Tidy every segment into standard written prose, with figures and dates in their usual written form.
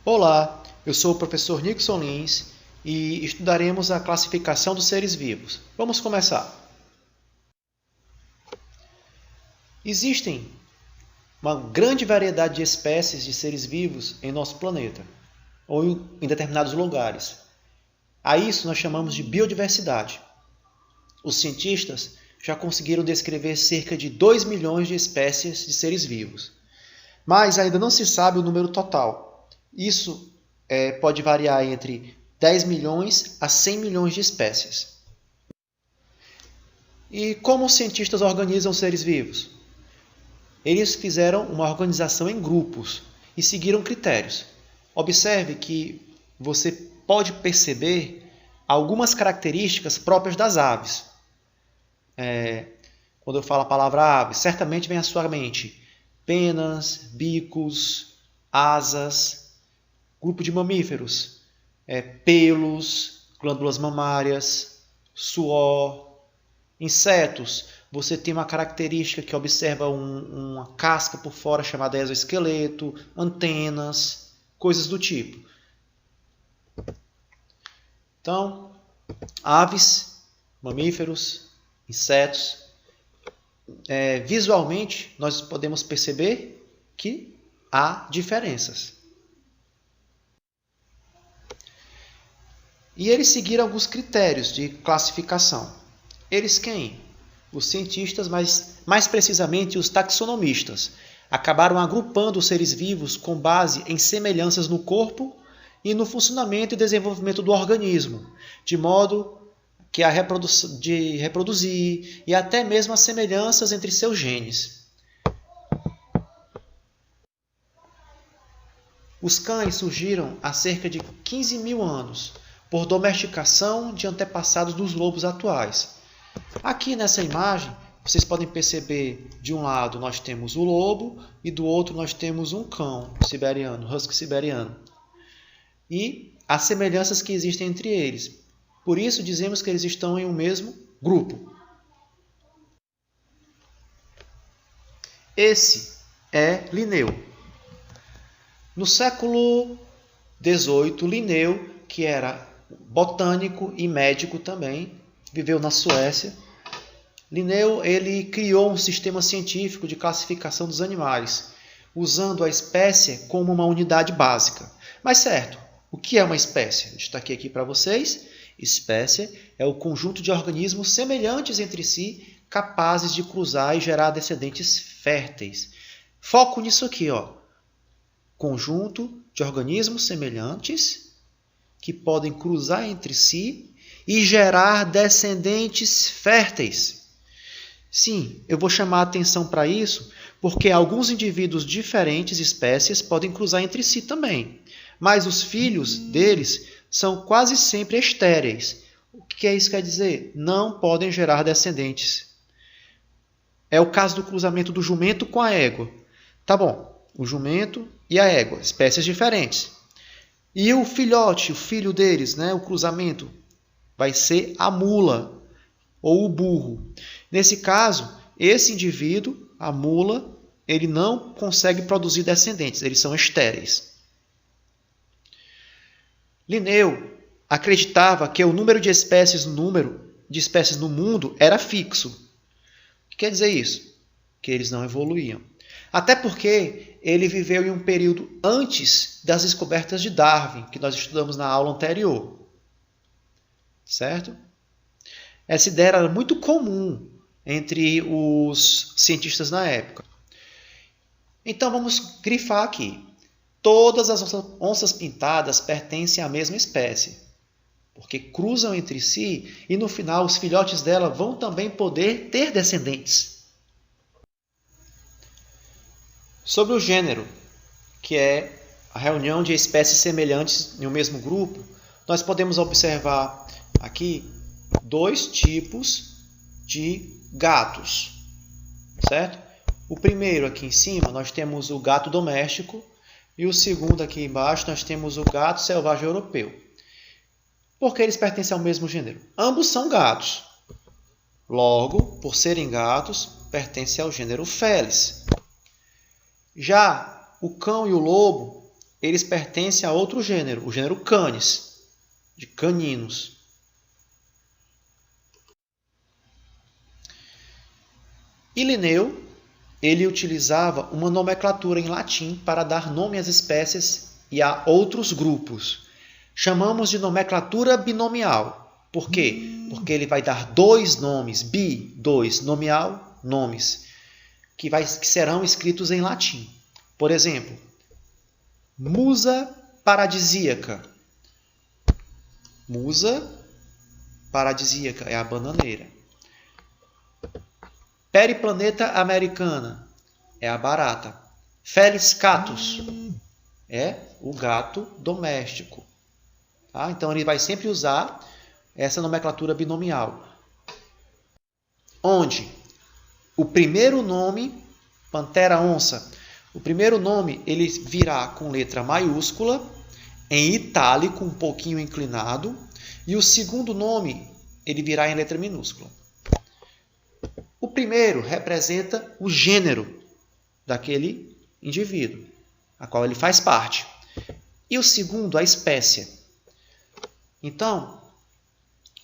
Olá, eu sou o professor Nixon Lins e estudaremos a classificação dos seres vivos. Vamos começar. Existem uma grande variedade de espécies de seres vivos em nosso planeta, ou em determinados lugares. A isso nós chamamos de biodiversidade. Os cientistas já conseguiram descrever cerca de 2 milhões de espécies de seres vivos, mas ainda não se sabe o número total. Isso pode variar entre 10 milhões a 100 milhões de espécies. E como os cientistas organizam os seres vivos? Eles fizeram uma organização em grupos e seguiram critérios. Observe que você pode perceber algumas características próprias das aves. Quando eu falo a palavra ave, certamente vem à sua mente penas, bicos, asas. Grupo de mamíferos, pelos, glândulas mamárias, suor. Insetos, você tem uma característica que observa uma casca por fora chamada exoesqueleto, antenas, coisas do tipo. Então, aves, mamíferos, insetos, visualmente nós podemos perceber que há diferenças. E eles seguiram alguns critérios de classificação. Eles quem? Os cientistas, mas mais precisamente os taxonomistas, acabaram agrupando os seres vivos com base em semelhanças no corpo e no funcionamento e desenvolvimento do organismo, de modo que de reproduzir e até mesmo as semelhanças entre seus genes. Os cães surgiram há cerca de 15 mil anos, por domesticação de antepassados dos lobos atuais. Aqui nessa imagem, vocês podem perceber, de um lado nós temos o lobo e do outro nós temos um cão siberiano, husky siberiano. E as semelhanças que existem entre eles. Por isso dizemos que eles estão em um mesmo grupo. Esse é Linneu. No século XVIII, Linneu, que era botânico e médico também, viveu na Suécia. Linneu ele criou um sistema científico de classificação dos animais, usando a espécie como uma unidade básica. Mas certo, o que é uma espécie? Eu destaquei aqui para vocês. Espécie é o conjunto de organismos semelhantes entre si, capazes de cruzar e gerar descendentes férteis. Foco nisso aqui, ó. Conjunto de organismos semelhantes que podem cruzar entre si e gerar descendentes férteis. Sim, eu vou chamar a atenção para isso, porque alguns indivíduos diferentes, espécies, podem cruzar entre si também. Mas os filhos deles são quase sempre estéreis. O que isso quer dizer? Não podem gerar descendentes. É o caso do cruzamento do jumento com a égua. Tá bom, o jumento e a égua, espécies diferentes. E o filhote, o filho deles, o cruzamento, vai ser a mula ou o burro. Nesse caso, esse indivíduo, a mula, ele não consegue produzir descendentes, eles são estéreis. Linneu acreditava que o número de espécies no mundo era fixo. O que quer dizer isso? Que eles não evoluíam. Até porque ele viveu em um período antes das descobertas de Darwin, que nós estudamos na aula anterior. Certo? Essa ideia era muito comum entre os cientistas na época. Então vamos grifar aqui. Todas as onças pintadas pertencem à mesma espécie, porque cruzam entre si e no final os filhotes dela vão também poder ter descendentes. Sobre o gênero, que é a reunião de espécies semelhantes em um mesmo grupo, nós podemos observar aqui 2 tipos de gatos, certo? O primeiro aqui em cima nós temos o gato doméstico e o segundo aqui embaixo nós temos o gato selvagem europeu. Por que eles pertencem ao mesmo gênero? Ambos são gatos. Logo, por serem gatos, pertencem ao gênero Felis. Já o cão e o lobo eles pertencem a outro gênero, o gênero Canis, de caninos. E Linneu, ele utilizava uma nomenclatura em latim para dar nome às espécies e a outros grupos. Chamamos de nomenclatura binomial. Por quê? Porque ele vai dar dois nomes, dois, nominal, nomes, que serão escritos em latim. Por exemplo, musa paradisíaca. Musa paradisíaca é a bananeira. Periplaneta americana é a barata. Felis catus é o gato doméstico. Tá? Então ele vai sempre usar essa nomenclatura binomial. Onde o primeiro nome, pantera onça, o primeiro nome ele virá com letra maiúscula, em itálico, um pouquinho inclinado, e o segundo nome ele virá em letra minúscula. O primeiro representa o gênero daquele indivíduo, a qual ele faz parte. E o segundo, a espécie. Então,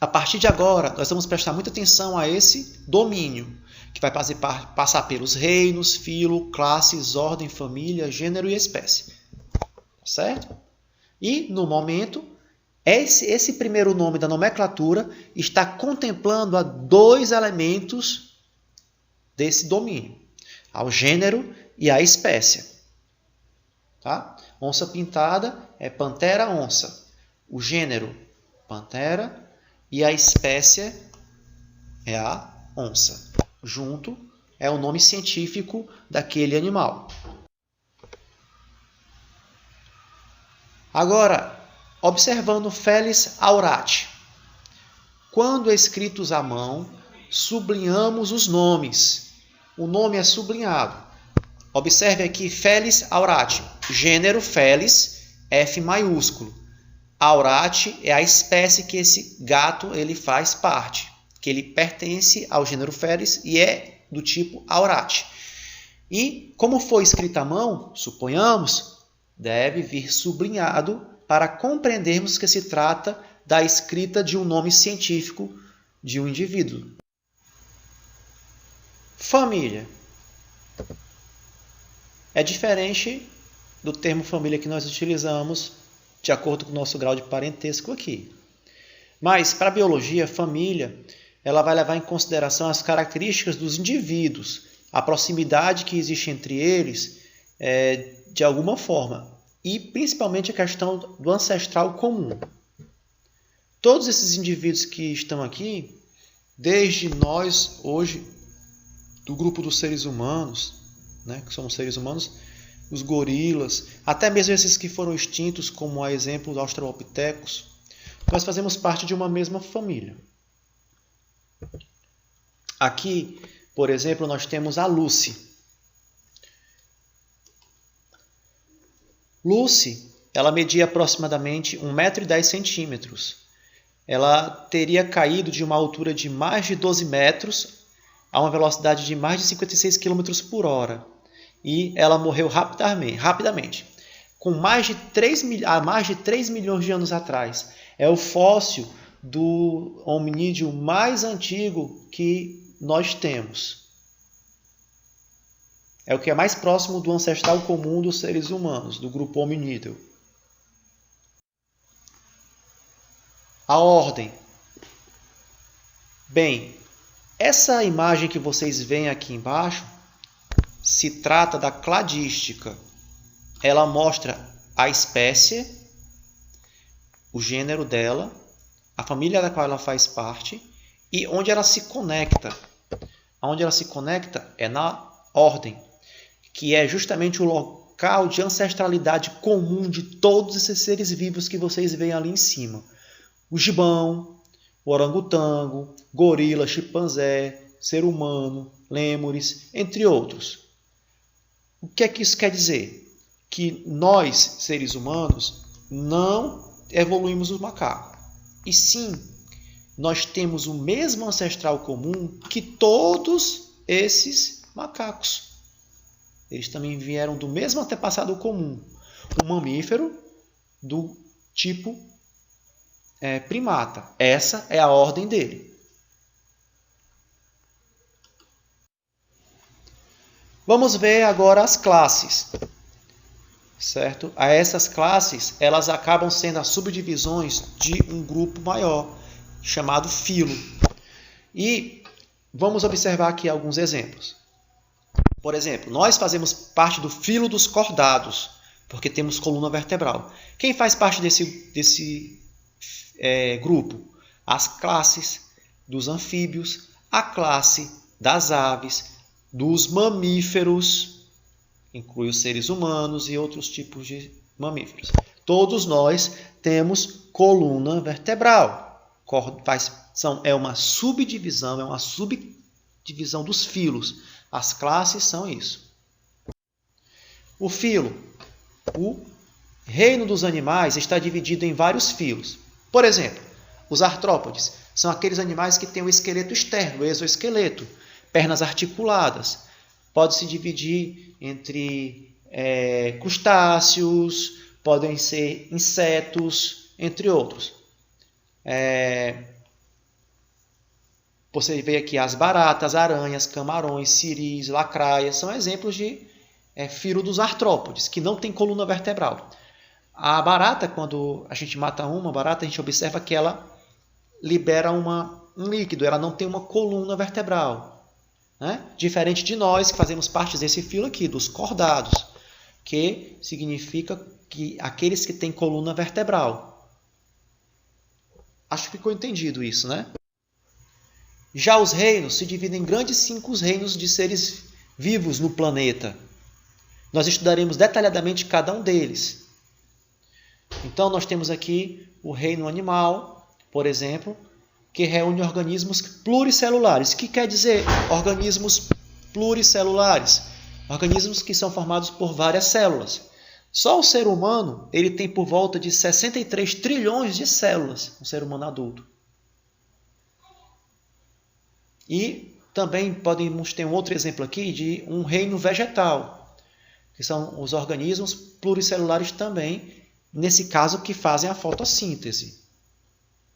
a partir de agora, nós vamos prestar muita atenção a esse domínio, que vai passar pelos reinos, filo, classes, ordem, família, gênero e espécie. Certo? E, no momento, esse primeiro nome da nomenclatura está contemplando a dois elementos desse domínio, ao gênero e à espécie. Tá? Onça pintada é pantera onça. O gênero, pantera, e a espécie é a onça. Junto é o nome científico daquele animal. Agora, observando Felis aurati. Quando escritos à mão, sublinhamos os nomes. O nome é sublinhado. Observe aqui Felis aurati. Gênero Felis, F maiúsculo. Aurati é a espécie que esse gato ele faz parte, que ele pertence ao gênero Felis e é do tipo aurati. E como foi escrito à mão, suponhamos, deve vir sublinhado para compreendermos que se trata da escrita de um nome científico de um indivíduo. Família. É diferente do termo família que nós utilizamos de acordo com o nosso grau de parentesco aqui. Mas, para a biologia, família ela vai levar em consideração as características dos indivíduos, a proximidade que existe entre eles de alguma forma, e principalmente a questão do ancestral comum. Todos esses indivíduos que estão aqui, desde nós hoje, do grupo dos seres humanos, né, que somos seres humanos, os gorilas, até mesmo esses que foram extintos, como a exemplo dos australopithecus, nós fazemos parte de uma mesma família. Aqui, por exemplo, nós temos a Lucy. Lucy, ela media aproximadamente 1,10 m. Ela teria caído de uma altura de mais de 12 metros a uma velocidade de mais de 56 km por hora. E ela morreu rapidamente. Com mais de 3 milhões de anos atrás. É o fóssil do hominídeo mais antigo que nós temos. É o que é mais próximo do ancestral comum dos seres humanos, do grupo hominídeo. A ordem. Bem, essa imagem que vocês veem aqui embaixo se trata da cladística. Ela mostra a espécie, o gênero dela, a família da qual ela faz parte e onde ela se conecta. Onde ela se conecta é na ordem, que é justamente o local de ancestralidade comum de todos esses seres vivos que vocês veem ali em cima. O gibão, o orangotango, gorila, chimpanzé, ser humano, lêmures, entre outros. O que é que isso quer dizer? Que nós, seres humanos, não evoluímos do macaco. E sim, nós temos o mesmo ancestral comum que todos esses macacos. Eles também vieram do mesmo antepassado comum. um mamífero do tipo primata. Essa é a ordem dele. Vamos ver agora as classes. Certo? A essas classes, elas acabam sendo as subdivisões de um grupo maior, chamado filo. E vamos observar aqui alguns exemplos. Por exemplo, nós fazemos parte do filo dos cordados, porque temos coluna vertebral. Quem faz parte desse grupo? As classes dos anfíbios, a classe das aves, dos mamíferos, inclui os seres humanos e outros tipos de mamíferos. Todos nós temos coluna vertebral. É uma subdivisão dos filos. As classes são isso. O filo, o reino dos animais, está dividido em vários filos. Por exemplo, os artrópodes são aqueles animais que têm o esqueleto externo, o exoesqueleto, pernas articuladas. Pode se dividir entre crustáceos, podem ser insetos, entre outros. Você vê aqui as baratas, aranhas, camarões, siris, lacraias, são exemplos de filo dos artrópodes, que não tem coluna vertebral. A barata, quando a gente mata uma barata, a gente observa que ela libera um líquido, ela não tem uma coluna vertebral. Né? Diferente de nós, que fazemos parte desse filo aqui, dos cordados, que significa que aqueles que têm coluna vertebral. Acho que ficou entendido isso, né? Já os reinos se dividem em grandes 5 reinos de seres vivos no planeta. Nós estudaremos detalhadamente cada um deles. Então, nós temos aqui o reino animal, por exemplo, que reúne organismos pluricelulares. O que quer dizer organismos pluricelulares? Organismos que são formados por várias células. Só o ser humano ele tem por volta de 63 trilhões de células, um ser humano adulto. E também podemos ter um outro exemplo aqui de um reino vegetal, que são os organismos pluricelulares também, nesse caso que fazem a fotossíntese.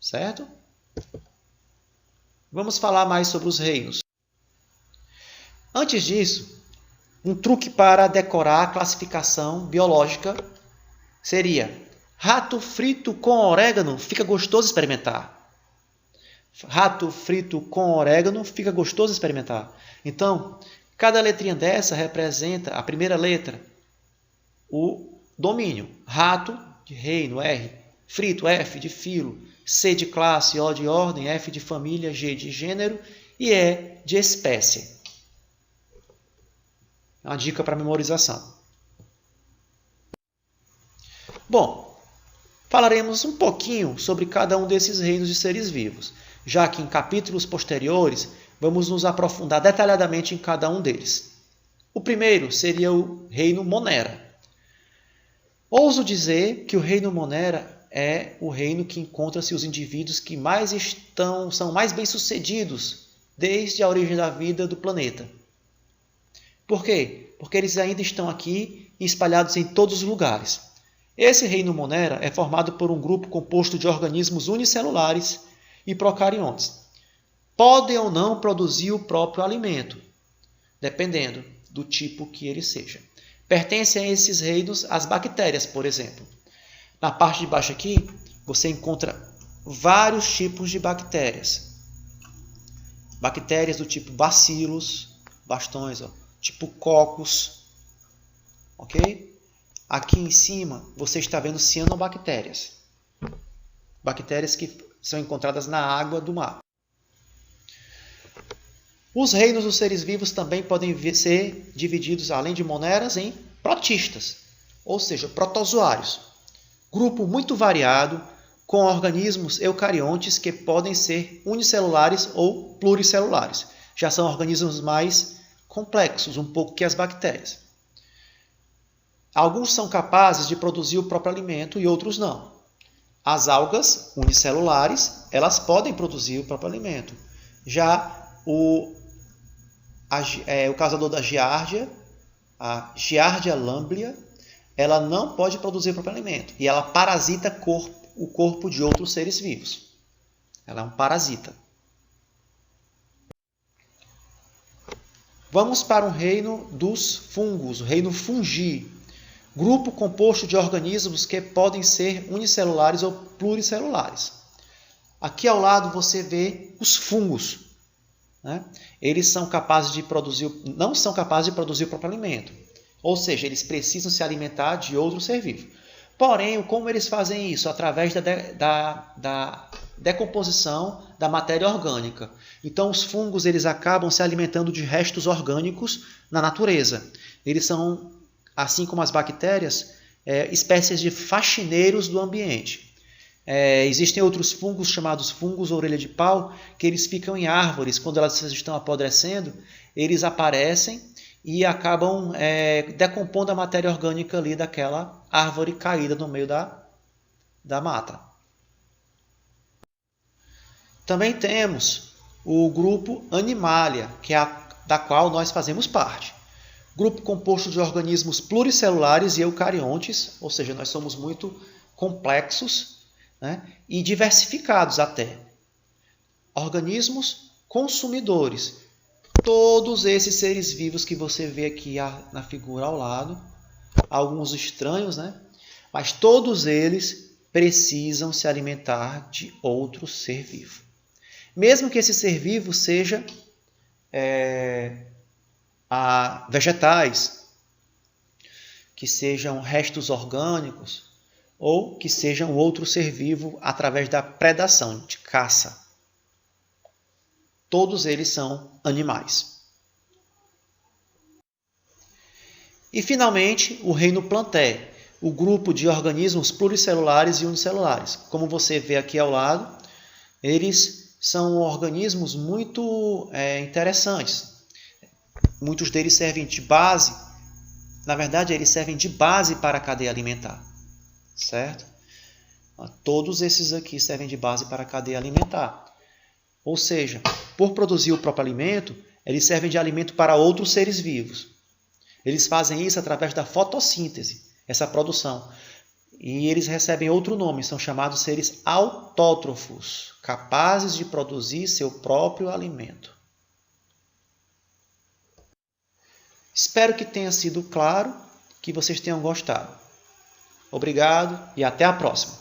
Certo? Vamos falar mais sobre os reinos. Antes disso, um truque para decorar a classificação biológica seria: rato frito com orégano, fica gostoso experimentar. Rato frito com orégano, fica gostoso experimentar. Então, cada letrinha dessa representa a primeira letra, o domínio. Rato, de reino, R. Frito, F, de filo. C de classe, O de ordem, F de família, G de gênero e E de espécie. Uma dica para memorização. Bom, falaremos um pouquinho sobre cada um desses reinos de seres vivos, já que em capítulos posteriores vamos nos aprofundar detalhadamente em cada um deles. O primeiro seria o reino Monera. Ouso dizer que o reino Monera é o reino que encontra-se os indivíduos que são mais bem-sucedidos desde a origem da vida do planeta. Por quê? Porque eles ainda estão aqui espalhados em todos os lugares. Esse reino Monera é formado por um grupo composto de organismos unicelulares e procariontes. Podem ou não produzir o próprio alimento, dependendo do tipo que ele seja. Pertencem a esses reinos as bactérias, por exemplo. Na parte de baixo aqui, você encontra vários tipos de bactérias. Bactérias do tipo bacilos, bastões, tipo cocos, ok? Aqui em cima, você está vendo cianobactérias. Bactérias que são encontradas na água do mar. Os reinos dos seres vivos também podem ser divididos, além de moneras, em protistas, ou seja, protozoários. Grupo muito variado, com organismos eucariontes que podem ser unicelulares ou pluricelulares. Já são organismos mais complexos, um pouco que as bactérias. Alguns são capazes de produzir o próprio alimento e outros não. As algas unicelulares, elas podem produzir o próprio alimento. Já o causador da giardia, a Giardia lamblia, ela não pode produzir o próprio alimento. E ela parasita o corpo de outros seres vivos. Ela é um parasita. Vamos para o reino dos fungos, o reino fungi. Grupo composto de organismos que podem ser unicelulares ou pluricelulares. Aqui ao lado você vê os fungos. Né? Eles são capazes de produzir, não são capazes de produzir o próprio alimento. Ou seja, eles precisam se alimentar de outro ser vivo. Porém, como eles fazem isso? Através da decomposição da matéria orgânica. Então, os fungos eles acabam se alimentando de restos orgânicos na natureza. Eles são, assim como as bactérias, espécies de faxineiros do ambiente. Existem outros fungos chamados fungos orelha de pau, que eles ficam em árvores. Quando elas estão apodrecendo, eles aparecem e acabam decompondo a matéria orgânica ali daquela árvore caída no meio da mata. Também temos o grupo Animalia, que é da qual nós fazemos parte. Grupo composto de organismos pluricelulares e eucariontes, ou seja, nós somos muito complexos, né, e diversificados até. Organismos consumidores. Todos esses seres vivos que você vê aqui na figura ao lado, alguns estranhos, né? Mas todos eles precisam se alimentar de outro ser vivo. Mesmo que esse ser vivo seja vegetais, que sejam restos orgânicos, ou que sejam outro ser vivo através da predação, de caça. Todos eles são animais. E, finalmente, o reino Plantae, o grupo de organismos pluricelulares e unicelulares. Como você vê aqui ao lado, eles são organismos muito interessantes. Muitos deles servem de base, na verdade, eles servem de base para a cadeia alimentar. Certo? Todos esses aqui servem de base para a cadeia alimentar. Ou seja, por produzir o próprio alimento, eles servem de alimento para outros seres vivos. Eles fazem isso através da fotossíntese, essa produção. E eles recebem outro nome, são chamados seres autótrofos, capazes de produzir seu próprio alimento. Espero que tenha sido claro, que vocês tenham gostado. Obrigado e até a próxima!